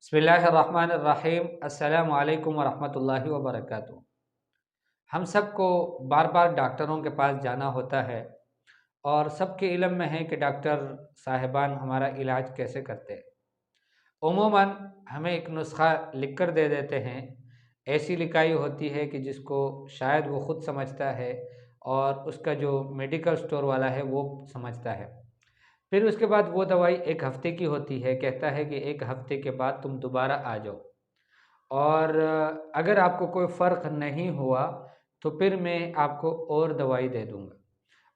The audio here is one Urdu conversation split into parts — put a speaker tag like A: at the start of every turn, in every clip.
A: بسم اللہ الرحمن الرحیم۔ السلام علیکم ورحمۃ اللہ وبرکاتہ۔ ہم سب کو بار بار ڈاکٹروں کے پاس جانا ہوتا ہے اور سب کے علم میں ہے کہ ڈاکٹر صاحبان ہمارا علاج کیسے کرتے ہیں۔ عموماً ہمیں ایک نسخہ لکھ کر دے دیتے ہیں، ایسی لکھائی ہوتی ہے کہ جس کو شاید وہ خود سمجھتا ہے اور اس کا جو میڈیکل سٹور والا ہے وہ سمجھتا ہے۔ پھر اس کے بعد وہ دوائی ایک ہفتے کی ہوتی ہے، کہتا ہے کہ ایک ہفتے کے بعد تم دوبارہ آ جاؤ، اور اگر آپ کو کوئی فرق نہیں ہوا تو پھر میں آپ کو اور دوائی دے دوں گا۔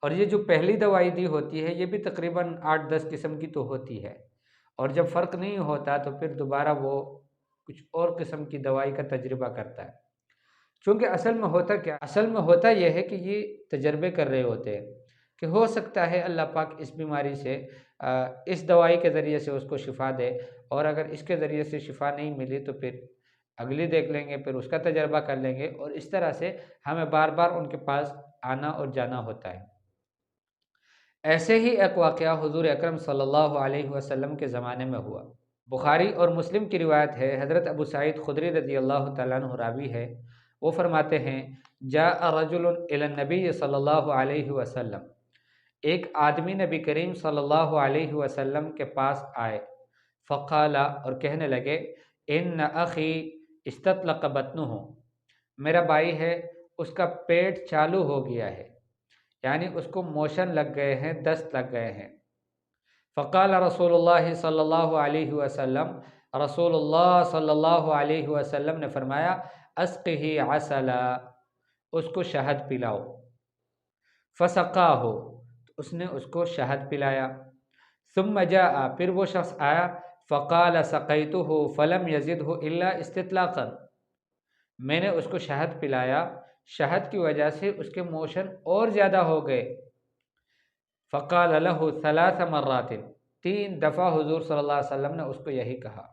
A: اور یہ جو پہلی دوائی دی ہوتی ہے یہ بھی تقریباً 8-10 قسم کی تو ہوتی ہے، اور جب فرق نہیں ہوتا تو پھر دوبارہ وہ کچھ اور قسم کی دوائی کا تجربہ کرتا ہے۔ چونکہ اصل میں ہوتا یہ ہے کہ یہ تجربے کر رہے ہوتے ہیں کہ ہو سکتا ہے اللہ پاک اس بیماری سے اس دوائی کے ذریعے سے اس کو شفا دے، اور اگر اس کے ذریعے سے شفا نہیں ملی تو پھر اگلی دیکھ لیں گے، پھر اس کا تجربہ کر لیں گے، اور اس طرح سے ہمیں بار بار ان کے پاس آنا اور جانا ہوتا ہے۔ ایسے ہی ایک واقعہ حضور اکرم صلی اللہ علیہ وسلم کے زمانے میں ہوا۔ بخاری اور مسلم کی روایت ہے، حضرت ابو سعید خدری رضی اللہ تعالیٰ عنہ راوی ہے، وہ فرماتے ہیں جاء رجل الی النبی صلی اللہ علیہ وسلم، ایک آدمی نبی کریم صلی اللہ علیہ وسلم کے پاس آئے، فقال، اور کہنے لگے، ان اخی استطلق بطنہ، میرا بھائی ہے اس کا پیٹ چالو ہو گیا ہے، یعنی اس کو موشن لگ گئے ہیں، دست لگ گئے ہیں۔ فقال رسول اللہ صلی اللہ علیہ وسلم، رسول اللہ صلی اللہ علیہ وسلم نے فرمایا، اسقہ عسلا، اس کو شہد پلاؤ۔ فسقاہ، اس نے اس کو شہد پلایا۔ ثم جاء، پھر وہ شخص آیا، فقال سقیتہ فلم یزدہ الا استطلاقا، میں نے اس کو شہد پلایا، شہد کی وجہ سے اس کے موشن اور زیادہ ہو گئے۔ فقال له 3 مرات، 3 دفعہ حضور صلی اللہ علیہ وسلم نے اس کو یہی کہا،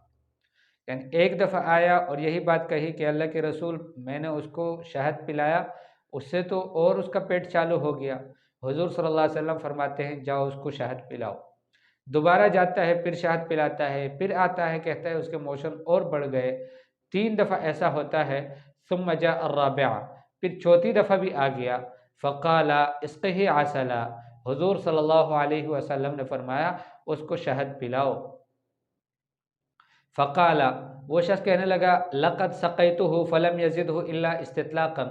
A: یعنی ایک دفعہ آیا اور یہی بات کہی کہ اللہ کے رسول میں نے اس کو شہد پلایا، اس سے تو اور اس کا پیٹ چالو ہو گیا۔ حضور صلی اللہ علیہ وسلم فرماتے ہیں جاؤ اس کو شہد پلاؤ۔ دوبارہ جاتا ہے، پھر شہد پلاتا ہے، پھر آتا ہے، کہتا ہے اس کے موشن اور بڑھ گئے۔ 3 دفعہ ایسا ہوتا ہے۔ ثم جاء الرابعہ، پھر چوتھی دفعہ بھی آ گیا، فقال اسقہ عسلا، حضور صلی اللہ علیہ وسلم نے فرمایا اس کو شہد پلاؤ۔ فقال، وہ شخص کہنے لگا، لقد سقیتہ فلم یزدہ الا استطلاقا،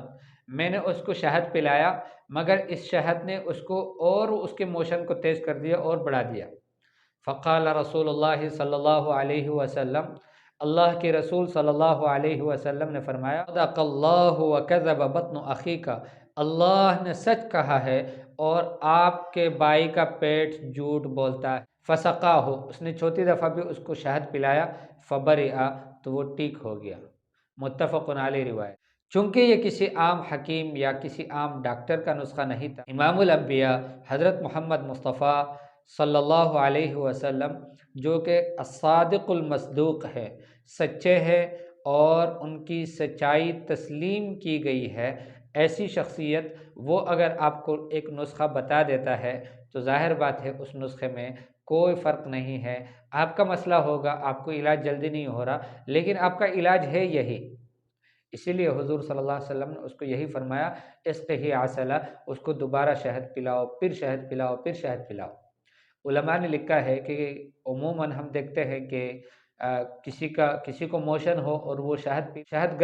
A: میں نے اس کو شہد پلایا مگر اس شہد نے اس کو اور اس کے موشن کو تیز کر دیا اور بڑھا دیا۔ فقال رسول اللہ صلی اللہ علیہ وسلم، اللہ کے رسول صلی اللہ علیہ وسلم نے فرمایا، صدق اللہ وکذب بطن اخیک، اللہ نے سچ کہا ہے اور آپ کے بھائی کا پیٹ جھوٹ بولتا ہے۔ فسقاہ، اس نے چوتھی دفعہ بھی اس کو شہد پلایا، فبرئ، تو وہ ٹھیک ہو گیا۔ متفق علیہ روایت۔ چونکہ یہ کسی عام حکیم یا کسی عام ڈاکٹر کا نسخہ نہیں تھا، امام الانبیاء حضرت محمد مصطفیٰ صلی اللہ علیہ وسلم، جو کہ الصادق المصدوق ہے، سچے ہیں اور ان کی سچائی تسلیم کی گئی ہے، ایسی شخصیت، وہ اگر آپ کو ایک نسخہ بتا دیتا ہے تو ظاہر بات ہے اس نسخے میں کوئی فرق نہیں ہے۔ آپ کا مسئلہ ہوگا، آپ کو علاج جلدی نہیں ہو رہا، لیکن آپ کا علاج ہے یہی۔ اسی لیے حضور صلی اللہ علیہ وسلم نے اس کو یہی فرمایا، اسقہ عسلا، اس کو دوبارہ شہد پلاؤ، پھر شہد پلاؤ، پھر شہد پلاؤ۔ علماء نے لکھا ہے کہ عموماً ہم دیکھتے ہیں کہ کسی کو موشن ہو اور وہ شہد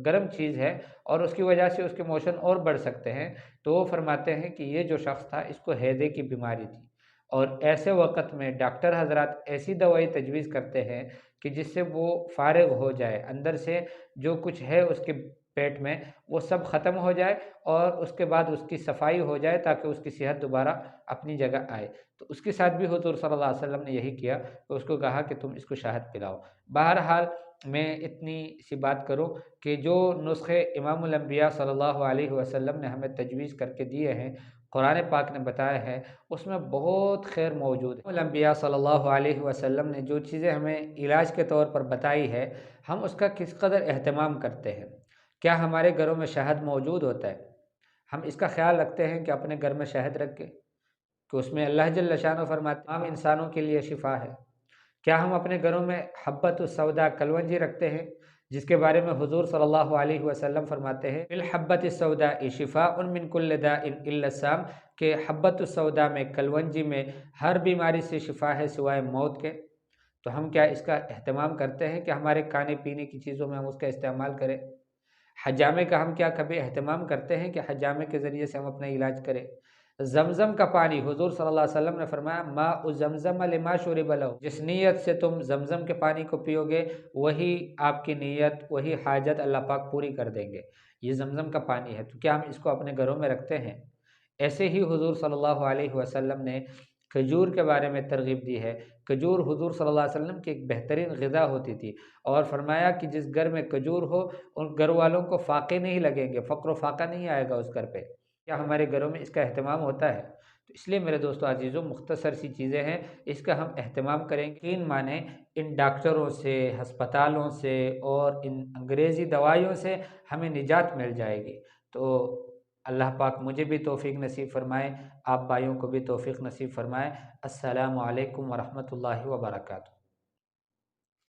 A: گرم چیز ہے اور اس کی وجہ سے اس کے موشن اور بڑھ سکتے ہیں، تو وہ فرماتے ہیں کہ یہ جو شخص تھا اس کو ہیضے کی بیماری تھی، اور ایسے وقت میں ڈاکٹر حضرات ایسی دوائی تجویز کرتے ہیں کہ جس سے وہ فارغ ہو جائے، اندر سے جو کچھ ہے اس کے پیٹ میں وہ سب ختم ہو جائے اور اس کے بعد اس کی صفائی ہو جائے تاکہ اس کی صحت دوبارہ اپنی جگہ آئے۔ تو اس کے ساتھ بھی حضور صلی اللہ علیہ وسلم نے یہی کیا، تو اس کو کہا کہ تم اس کو شہد پلاؤ۔ بہرحال میں اتنی سی بات کروں کہ جو نسخے امام الانبیاء صلی اللہ علیہ وسلم نے ہمیں تجویز کر کے دیے ہیں، قرآن پاک نے بتایا ہے، اس میں بہت خیر موجود ہے۔ الانبیاء صلی اللہ علیہ وسلم نے جو چیزیں ہمیں علاج کے طور پر بتائی ہے، ہم اس کا کس قدر اہتمام کرتے ہیں؟ کیا ہمارے گھروں میں شہد موجود ہوتا ہے؟ ہم اس کا خیال رکھتے ہیں کہ اپنے گھر میں شہد رکھ کے، کہ اس میں اللہ جل شانہ فرماتے ہیں تمام انسانوں کے لیے شفا ہے۔ کیا ہم اپنے گھروں میں حبۃ السودا کلونجی رکھتے ہیں، جس کے بارے میں حضور صلی اللہ علیہ وسلم فرماتے ہیں بالحبۃ السوداء شفاء من کل داء الا السام، کہ حبۃ السودا میں کلونجی میں ہر بیماری سے شفا ہے سوائے موت کے۔ تو ہم کیا اس کا اہتمام کرتے ہیں کہ ہمارے کھانے پینے کی چیزوں میں ہم اس کا استعمال کریں؟ حجامے کا ہم کیا کبھی اہتمام کرتے ہیں کہ حجامے کے ذریعے سے ہم اپنا علاج کریں؟ زمزم کا پانی، حضور صلی اللہ علیہ وسلم نے فرمایا ماء زمزم لما شرب لہ، جس نیت سے تم زمزم کے پانی کو پیو گے وہی آپ کی نیت، وہی حاجت اللہ پاک پوری کر دیں گے۔ یہ زمزم کا پانی ہے، تو کیا ہم اس کو اپنے گھروں میں رکھتے ہیں؟ ایسے ہی حضور صلی اللہ علیہ وسلم نے کھجور کے بارے میں ترغیب دی ہے۔ کھجور حضور صلی اللہ علیہ وسلم کی ایک بہترین غذا ہوتی تھی، اور فرمایا کہ جس گھر میں کھجور ہو ان گھر والوں کو فاقے نہیں لگیں گے، فقر و فاقہ نہیں آئے گا اس گھر پہ۔ کیا ہمارے گھروں میں اس کا اہتمام ہوتا ہے؟ تو اس لیے میرے دوستو عزیزوں، مختصر سی چیزیں ہیں، اس کا ہم اہتمام کریں گے۔ یقین مانیں ان ڈاکٹروں سے، ہسپتالوں سے اور ان انگریزی دوائیوں سے ہمیں نجات مل جائے گی۔ تو اللہ پاک مجھے بھی توفیق نصیب فرمائے، آپ بھائیوں کو بھی توفیق نصیب فرمائے۔ السلام علیکم ورحمۃ اللہ وبرکاتہ۔